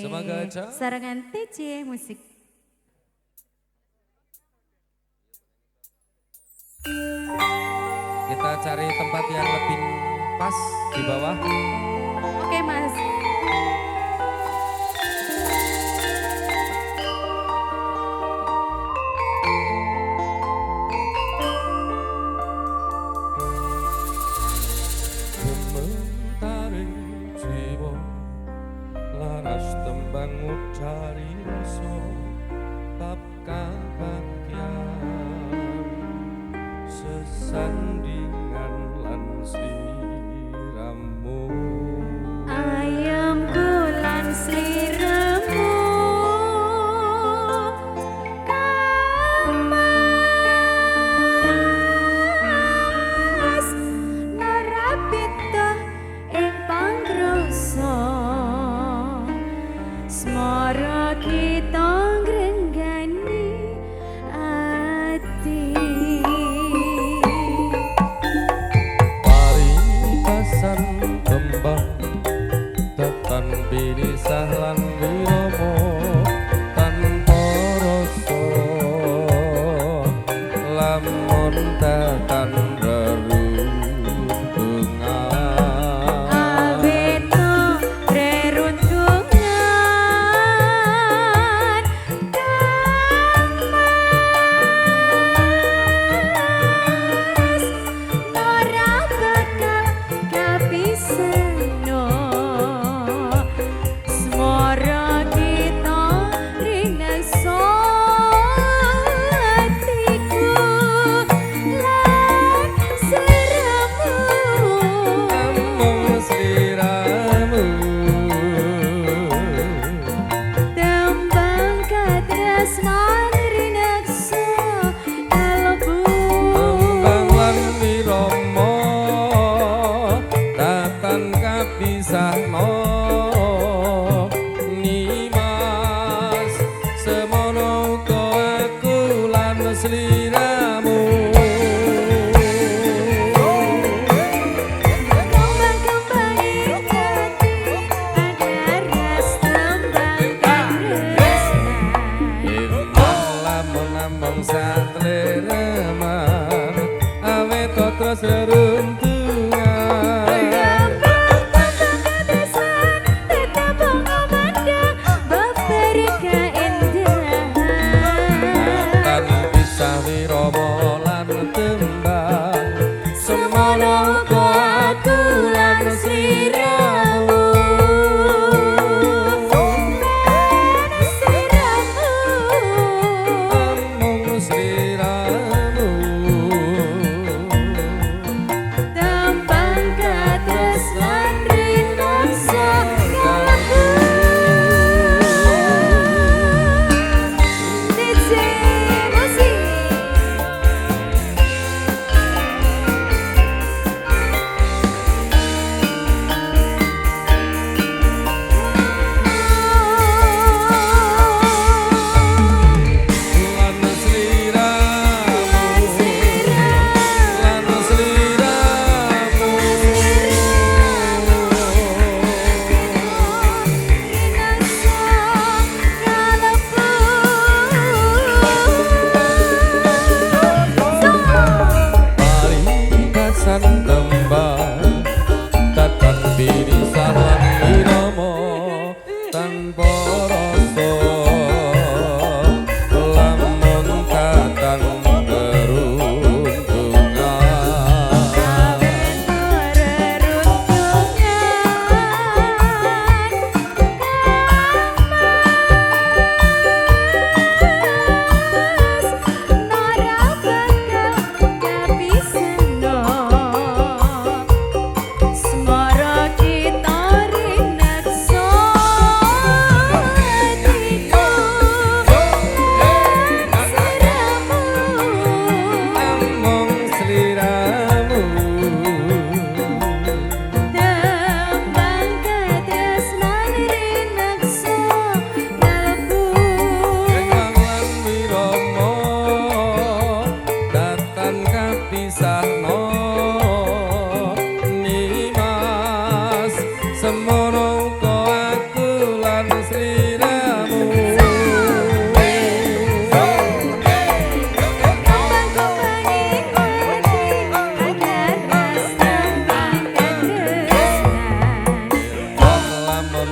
Semoga aja. Sarangan TC Musik. Kita cari tempat yang lebih pas di bawah. Oke Mas. Gementaring jiwa laras tembang cari rasa bab kabagyan sesandingan lan sliramu Ayamku lan sliramu Kamas narapita ing pangrasa Semara kita ngrenggani ati Paribasan kembang tekan pinisah lan wiromo tanpa rasa lamun tekan sliramu.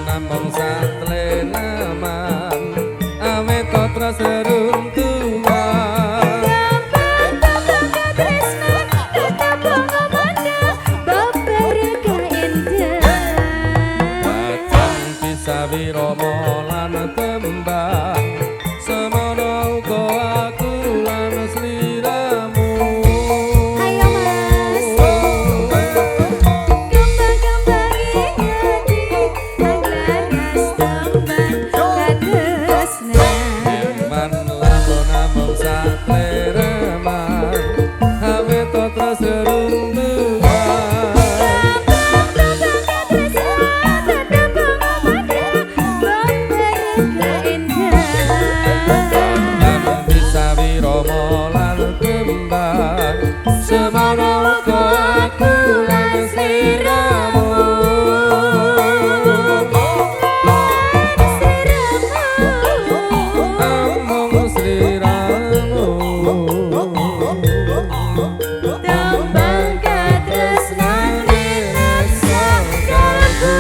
Lamun satlenaman awet terus seruntuhan. Bacang bisa wirama lan tembang semono uga aku lan sliramu. Ayo mas, kembang-kembang ingati anglaras tembang katresnan. Man lamun namung satlenaman awet terus seruntuhan. Bisa wirama lan kembang semono uga aku lan sliramu. Amung sliramu. Tembang katresnan rinaksa kalbu.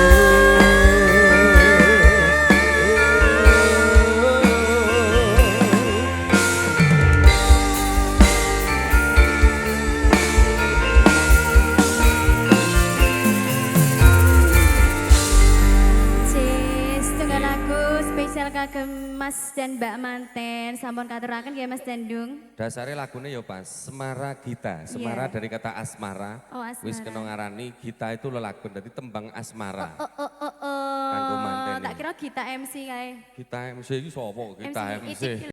Setunggal lagu spesial kagem Mas dan Mbak Manten. Sampun katuraken ya Mas Dandung. Dasare lagune ya pas Semara Gita. Semara Iya. dari kata asmara. Oh, asmara. Wis kena ngarani Gita itu lelagon dadi tembang asmara. Oh. Kanggo manten Tak ya. kira kita MC kae. Kita MC iki sapa? Kita MC MC. itik